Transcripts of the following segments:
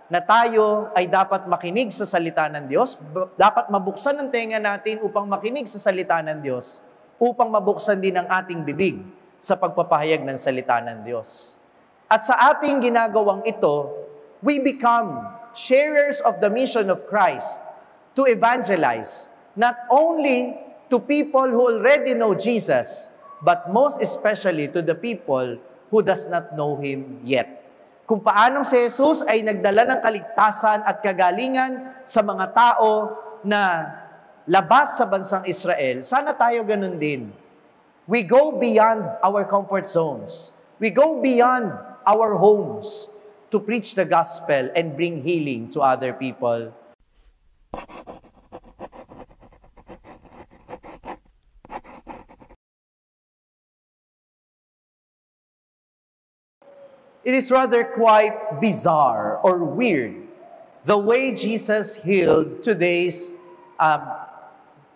na tayo ay dapat makinig sa salita ng Diyos, dapat mabuksan ang tenga natin upang makinig sa salita ng Diyos, upang mabuksan din ang ating bibig sa pagpapahayag ng salita ng Diyos. At sa ating ginagawang ito, we become sharers of the mission of Christ to evangelize, not only to people who already know Jesus, but most especially to the people who does not know Him yet. Kung paanong si Jesus ay nagdala ng kaligtasan at kagalingan sa mga tao na labas sa bansang Israel, sana tayo ganun din. We go beyond our comfort zones. We go beyond our homes to preach the gospel and bring healing to other people. It is rather quite bizarre or weird the way Jesus healed today's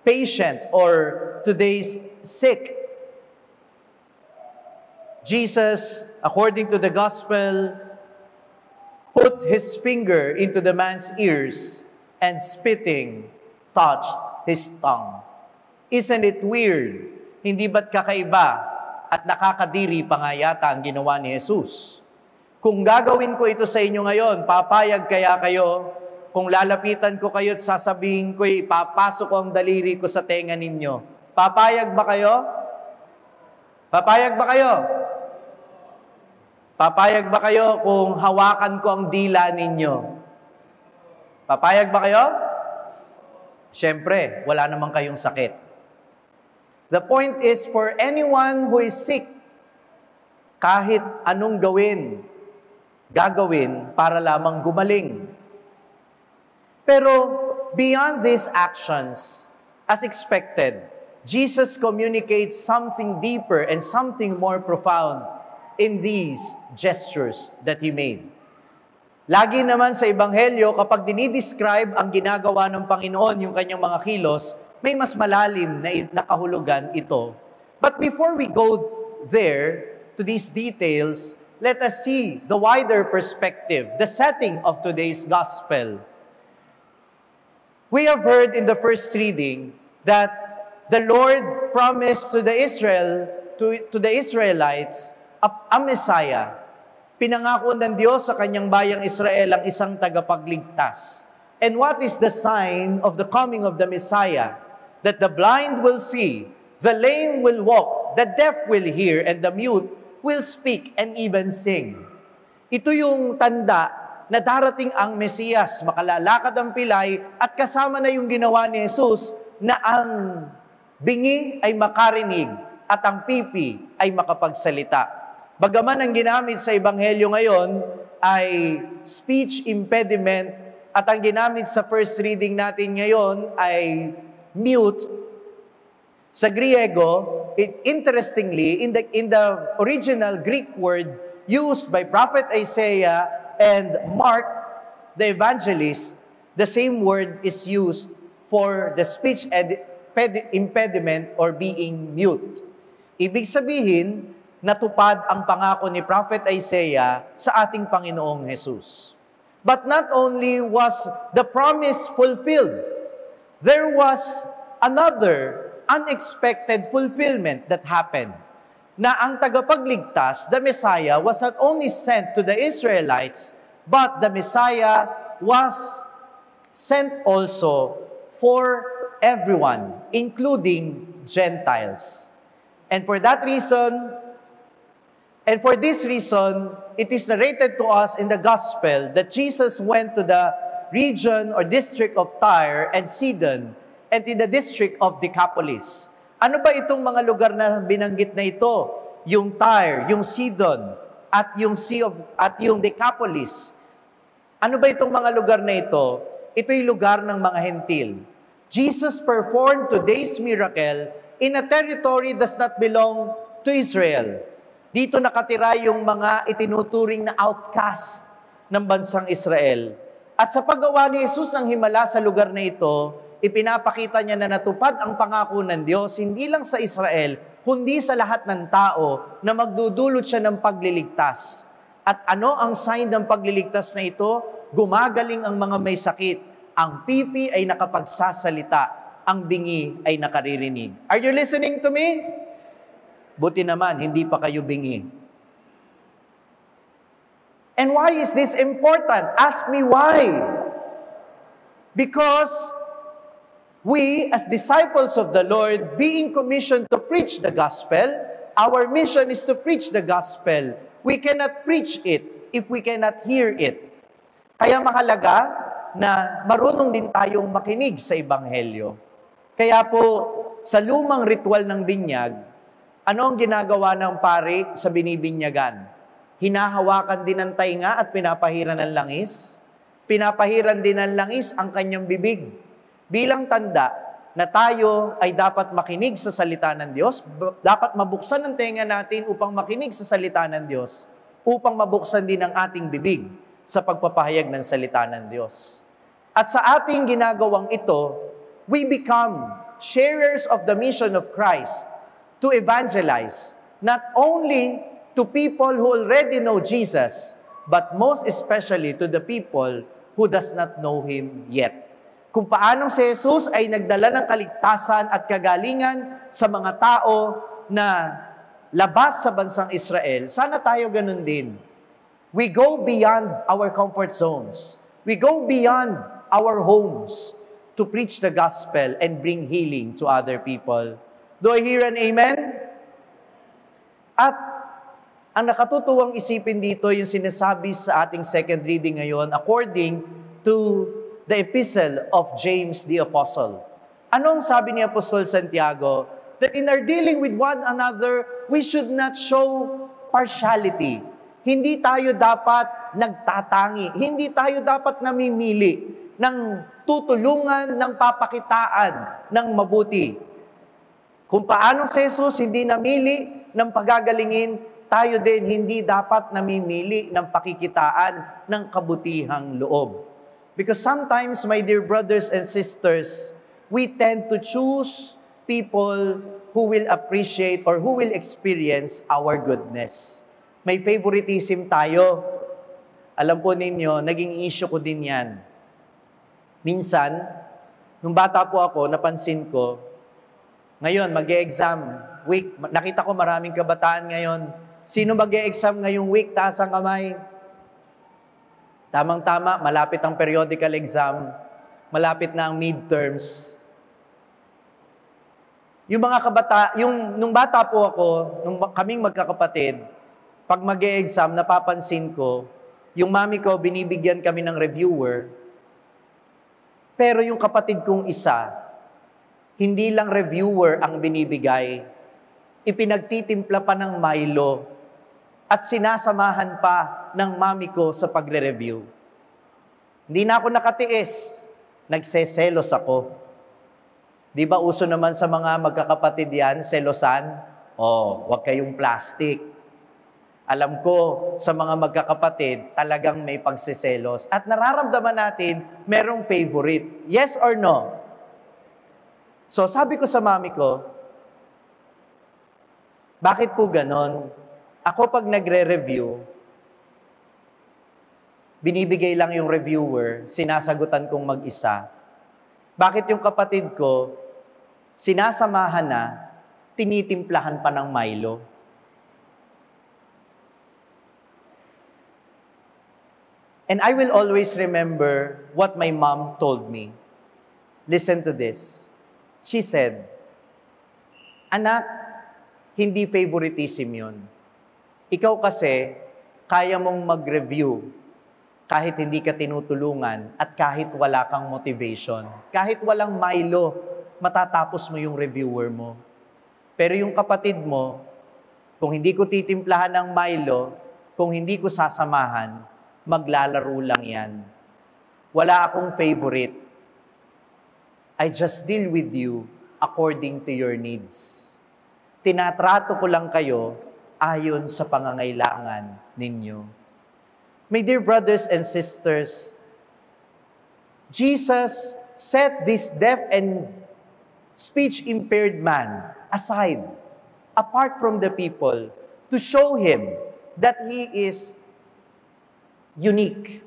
patient or today's sick. Jesus, according to the gospel, put his finger into the man's ears and spitting touched his tongue. Isn't it weird? Hindi ba't kakaiba at nakakadiri pa nga yata ang ginawa ni Jesus? Kung gagawin ko ito sa inyo ngayon, papayag kaya kayo? Kung lalapitan ko kayo at sasabihin ko, ipapasok ko ang daliri ko sa tenga ninyo. Papayag ba kayo? Papayag ba kayo? Papayag ba kayo kung hawakan ko ang dila ninyo? Papayag ba kayo? Siyempre, wala naman kayong sakit. The point is, for anyone who is sick, kahit anong gagawin para lamang gumaling. Pero beyond these actions, as expected, Jesus communicates something deeper and something more profound in these gestures that He made. Lagi naman sa Ebanghelyo, kapag dinidescribe ang ginagawa ng Panginoon, yung kanyang mga kilos, may mas malalim na nakahulugan ito. But before we go there, to these details, let us see the wider perspective, the setting of today's gospel. We have heard in the first reading that the Lord promised to the Israelites a Messiah. Pinangako ng Diyos sa kanyang bayang Israel ang isang tagapagligtas. And what is the sign of the coming of the Messiah? That the blind will see, the lame will walk, the deaf will hear, and the mute will speak and even sing. Ito yung tanda na darating ang Mesiyas, makalalakad ang pilay, at kasama na yung ginawa ni Jesus na ang bingi ay makarinig at ang pipi ay makapagsalita. Bagaman ang ginamit sa Ebanghelyo ngayon ay speech impediment at ang ginamit sa first reading natin ngayon ay mute, sa Griego, interestingly, in the original Greek word used by Prophet Isaiah and Mark, the evangelist, the same word is used for the speech impediment or being mute. Ibig sabihin, natupad ang pangako ni Prophet Isaiah sa ating Panginoong Jesus. But not only was the promise fulfilled, there was another unexpected fulfillment that happened. Na ang tagapagligtas, the Messiah, was not only sent to the Israelites, but the Messiah was sent also for everyone, including Gentiles. And for that reason, and for this reason, it is narrated to us in the Gospel that Jesus went to the region or district of Tyre and Sidon, and in the district of Decapolis. Ano ba itong mga lugar na binanggit na ito? Yung Tyre, yung Sidon, at yung Decapolis. Ano ba itong mga lugar na ito? Ito'y lugar ng mga hentil. Jesus performed today's miracle in a territory that does not belong to Israel. Dito nakatira yung mga itinuturing na outcast ng bansang Israel. At sa paggawa ni Jesus ng himala sa lugar na ito, ipinapakita niya na natupad ang pangako ng Diyos, hindi lang sa Israel, kundi sa lahat ng tao na magdudulot siya ng pagliligtas. At ano ang sign ng pagliligtas na ito? gumagaling ang mga may sakit. Ang pipi ay nakapagsasalita, ang bingi ay nakaririnig. Are you listening to me? Buti naman, hindi pa kayo bingi. And why is this important? Ask me why. Because we, as disciples of the Lord, being commissioned to preach the gospel, our mission is to preach the gospel. We cannot preach it if we cannot hear it. Kaya mahalaga na marunong din tayong makinig sa Ebanghelyo. Kaya po, sa lumang ritual ng binyag, ano ang ginagawa ng pari sa binibinyagan? Hinahawakan din ng tainga at pinapahiran ng langis. Pinapahiran din ng langis ang kanyang bibig. Bilang tanda na tayo ay dapat makinig sa salita ng Diyos, dapat mabuksan ang tenga natin upang makinig sa salita ng Diyos, upang mabuksan din ang ating bibig sa pagpapahayag ng salita ng Diyos. At sa ating ginagawang ito, we become sharers of the mission of Christ to evangelize, not only to people who already know Jesus, but most especially to the people who does not know Him yet. Kung paanong si Jesus ay nagdala ng kaligtasan at kagalingan sa mga tao na labas sa bansang Israel, sana tayo ganun din. We go beyond our comfort zones. We go beyond our homes to preach the gospel and bring healing to other people. Do I hear an amen? At ang nakatutuwang isipin dito, yung sinasabi sa ating second reading ngayon, according to the epistle of James the Apostle. Anong sabi ni Apostol Santiago? That in our dealing with one another, we should not show partiality. Hindi tayo dapat nagtatangi. Hindi tayo dapat namimili ng tutulungan, ng papakitaan, ng mabuti. Kung paano si Jesus hindi namili ng pagagalingin, tayo din hindi dapat namimili ng pakikitaan ng kabutihang loob. Because sometimes, my dear brothers and sisters, we tend to choose people who will appreciate or who will experience our goodness. May favoritism tayo. Alam po ninyo, naging issue ko din yan. Minsan, nung bata po ako, napansin ko, ngayon, mag-e-exam week. Nakita ko maraming kabataan ngayon. Sino mag-e-exam ngayong week? Taas ang kamay. Tamang-tama, malapit ang periodical exam. Malapit na ang midterms. Nung bata po ako, nung kaming magkakapatid, pag mag-e-exam, napapansin ko, yung mami ko, binibigyan kami ng reviewer, pero yung kapatid kong isa, hindi lang reviewer ang binibigay, ipinagtitimpla pa ng Milo at sinasamahan pa ng mami ko sa pagre-review. Hindi na ako nakatiis, nagseselos ako. Di ba uso naman sa mga magkakapatid yan, selosan? Wag kayong plastic. Alam ko, sa mga magkakapatid, talagang may pagsiselos. At nararamdaman natin, merong favorite. Yes or no? So, sabi ko sa mami ko, bakit po ganon? Ako pag nagre-review, binibigay lang yung reviewer, sinasagutan kong mag-isa. Bakit yung kapatid ko, sinasamahan na, tinitimplahan pa ng Milo? And I will always remember what my mom told me. Listen to this. She said, "Anak, hindi favoritism yun. Ikaw kasi, kaya mong mag-review kahit hindi ka tinutulungan at kahit wala kang motivation. Kahit walang Milo, matatapos mo yung reviewer mo. Pero yung kapatid mo, kung hindi ko titimplahan ng Milo, kung hindi ko sasamahan, maglalaro lang yan. Wala akong favorite. I just deal with you according to your needs. Tinatrato ko lang kayo ayon sa pangangailangan ninyo." My dear brothers and sisters, Jesus set this deaf and speech-impaired man aside, apart from the people, to show him that he is unique.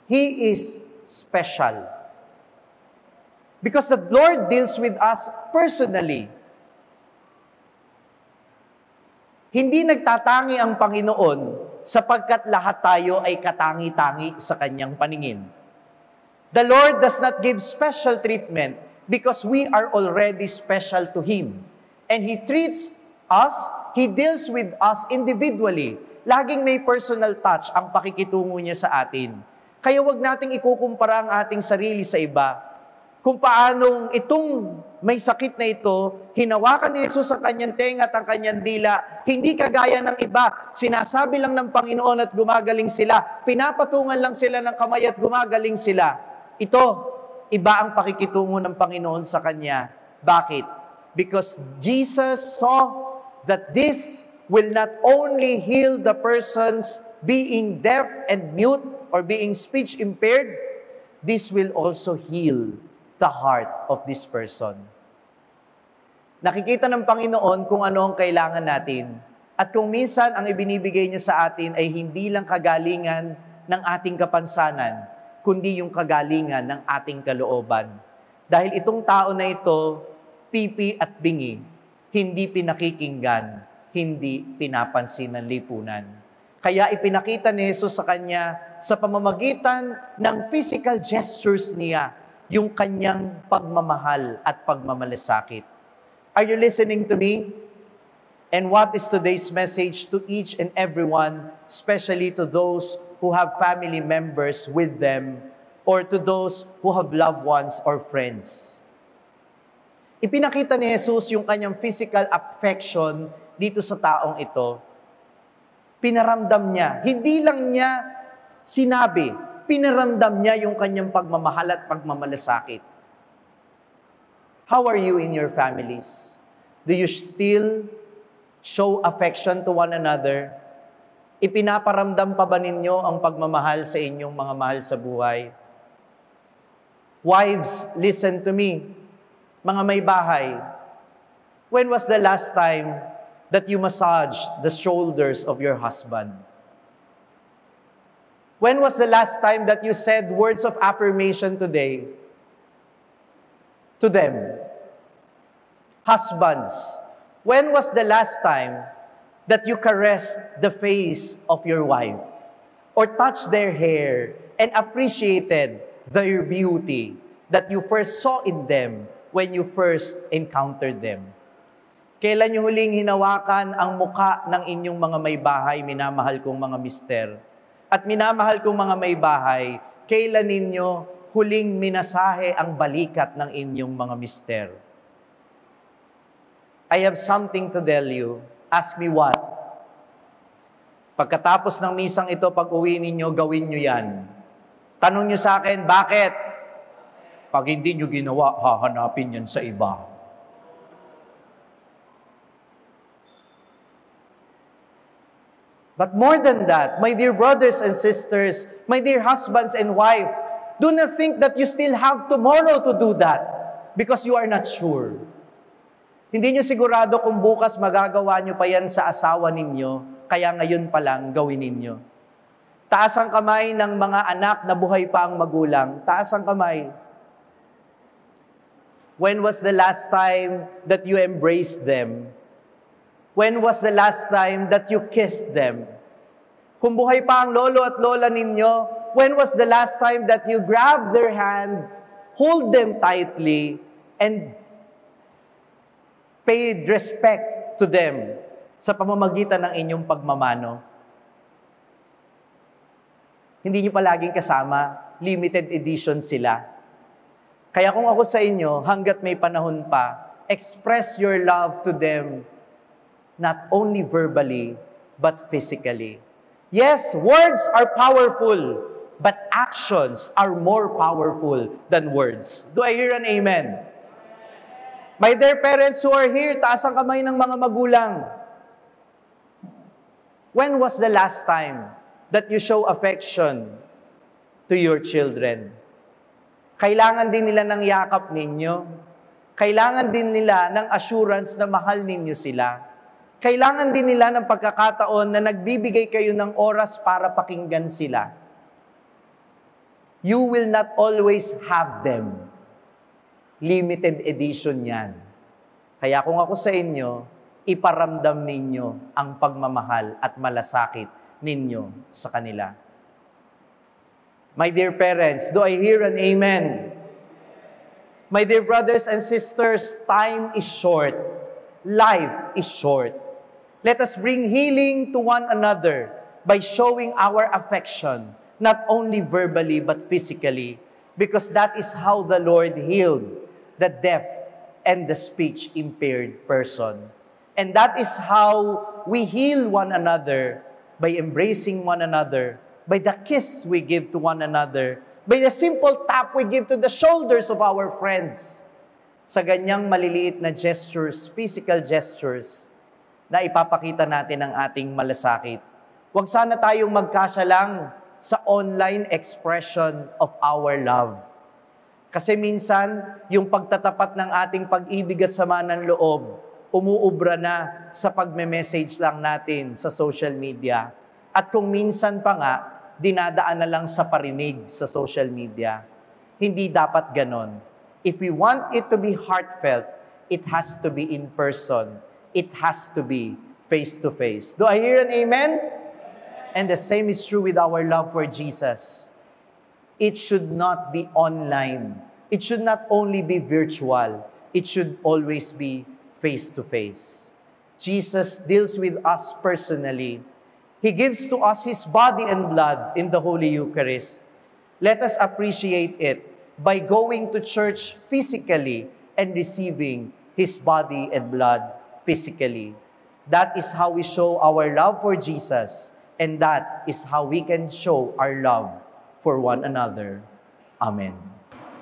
He is special. Because the Lord deals with us personally. Hindi nagtatangi ang Panginoon sapagkat lahat tayo ay katangi-tangi sa Kanyang paningin. The Lord does not give special treatment because we are already special to Him. And He treats us, He deals with us individually. Laging may personal touch ang pakikitungo niya sa atin. Kaya wag nating ikukumpara ang ating sarili sa iba. Kung paanong itong may sakit na ito, hinawakan ni Jesus ang kanyang tenga at ang kanyang dila, hindi kagaya ng iba. Sinasabi lang ng Panginoon at gumagaling sila. Pinapatungan lang sila ng kamay at gumagaling sila. Ito, iba ang pakikitungo ng Panginoon sa kanya. Bakit? Because Jesus saw that this will not only heal the persons being deaf and mute or being speech impaired, this will also heal the heart of this person. Nakikita ng Panginoon kung ano ang kailangan natin. At kung minsan ang ibinibigay niya sa atin ay hindi lang kagalingan ng ating kapansanan, kundi yung kagalingan ng ating kalooban. Dahil itong tao na ito, pipi at bingi, hindi pinakikinggan, hindi pinapansin ng lipunan. Kaya ipinakita ni Jesus sa kanya sa pamamagitan ng physical gestures niya, yung kanyang pagmamahal at pagmamalasakit. Are you listening to me? And what is today's message to each and everyone, especially to those who have family members with them or to those who have loved ones or friends? Ipinakita ni Jesus yung kanyang physical affection dito sa taong ito. Pinaramdam niya. Hindi lang niya sinabi, pinaramdam niya yung kanyang pagmamahal at pagmamalasakit. How are you in your families? Do you still show affection to one another? Ipinaparamdam pa ba ninyo ang pagmamahal sa inyong mga mahal sa buhay? Wives, listen to me. Mga may bahay, when was the last time that you massaged the shoulders of your husband? When was the last time that you said words of affirmation today to them? Husbands, when was the last time that you caressed the face of your wife or touched their hair and appreciated their beauty that you first saw in them when you first encountered them? Kailan yung huling hinawakan ang muka ng inyong mga may bahay, minamahal kong mga mister? At minamahal kong mga may bahay, kailan ninyo huling minasahe ang balikat ng inyong mga mister? I have something to tell you. Ask me what? Pagkatapos ng misang ito, pag uwi ninyo, gawin nyo yan. Tanong nyo sa akin, bakit? Pag hindi nyo ginawa, hahanapin yan sa iba. But more than that, my dear brothers and sisters, my dear husbands and wife, do not think that you still have tomorrow to do that because you are not sure. Hindi nyo sigurado kung bukas magagawa nyo pa yan sa asawa ninyo, kaya ngayon pa lang gawin ninyo. Taas ang kamay ng mga anak na buhay pa ang magulang. Taas ang kamay. When was the last time that you embraced them? When was the last time that you kissed them? Kung buhay pa ang lolo at lola ninyo, when was the last time that you grabbed their hand, hold them tightly, and paid respect to them sa pamamagitan ng inyong pagmamano? Hindi nyo palaging kasama, limited edition sila. Kaya kung ako sa inyo, hanggat may panahon pa, express your love to them, not only verbally, but physically. Yes, words are powerful, but actions are more powerful than words. Do I hear an amen? My dear parents who are here, taas ang kamay ng mga magulang. When was the last time that you show affection to your children? Kailangan din nila ng yakap ninyo. Kailangan din nila ng assurance na mahal ninyo sila. Kailangan din nila ng pagkakataon na nagbibigay kayo ng oras para pakinggan sila. You will not always have them. Limited edition yan. Kaya kung ako sa inyo, iparamdam ninyo ang pagmamahal at malasakit ninyo sa kanila. My dear parents, do I hear an amen? My dear brothers and sisters, time is short. Life is short. Let us bring healing to one another by showing our affection, not only verbally but physically, because that is how the Lord healed the deaf and the speech-impaired person. And that is how we heal one another by embracing one another, by the kiss we give to one another, by the simple tap we give to the shoulders of our friends. Sa ganyang maliliit na gestures, physical gestures, na ipapakita natin ang ating malasakit. Huwag sana tayong magkasya lang sa online expression of our love. Kasi minsan, yung pagtatapat ng ating pag-ibig at sama ng loob, umuubra na sa pagme-message lang natin sa social media. At kung minsan pa nga, dinadaan na lang sa parinig sa social media. Hindi dapat ganon. If we want it to be heartfelt, it has to be in person. It has to be face-to-face. Do I hear an amen? And the same is true with our love for Jesus. It should not be online. It should not only be virtual. It should always be face-to-face. Jesus deals with us personally. He gives to us His body and blood in the Holy Eucharist. Let us appreciate it by going to church physically and receiving His body and blood physically. That is how we show our love for Jesus, and that is how we can show our love for one another. Amen.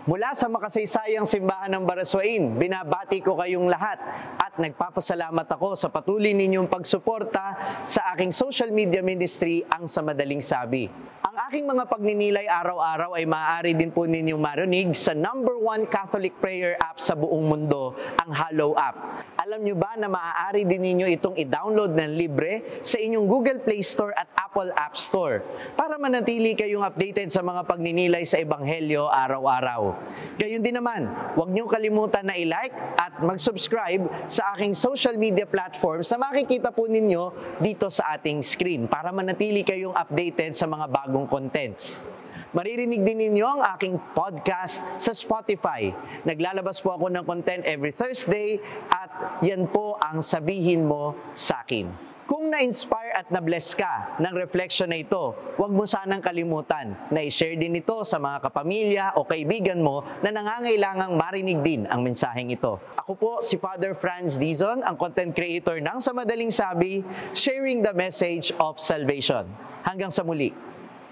Mula sa makasaysayang simbahan ng Baraswain, binabati ko kayong lahat at nagpapasalamat ako sa patuloy ninyong pagsuporta sa aking social media ministry, ang Sa Madaling Sabi. Ang aking mga pagninilay araw-araw ay maaari din po ninyong marinig sa #1 Catholic prayer app sa buong mundo, ang Hallow app. Alam nyo ba na maaari din ninyo itong i-download ng libre sa inyong Google Play Store at Apple App Store para manatili kayong updated sa mga pagninilay sa Ebanghelyo araw-araw. Gayun din naman, huwag niyong kalimutan na i-like at mag-subscribe sa aking social media platforms na makikita po ninyo dito sa ating screen para manatili kayong updated sa mga bagong contents. Maririnig din ninyo ang aking podcast sa Spotify. Naglalabas po ako ng content every Thursday at yan po ang Sabihin Mo sa Akin. Kung na-inspire at na-bless ka ng reflection na ito, huwag mo sanang kalimutan na i-share din ito sa mga kapamilya o kaibigan mo na nangangailangang marinig din ang mensaheng ito. Ako po si Father Franz Dizon, ang content creator ng Sa Madaling Sabi, sharing the message of salvation. Hanggang sa muli.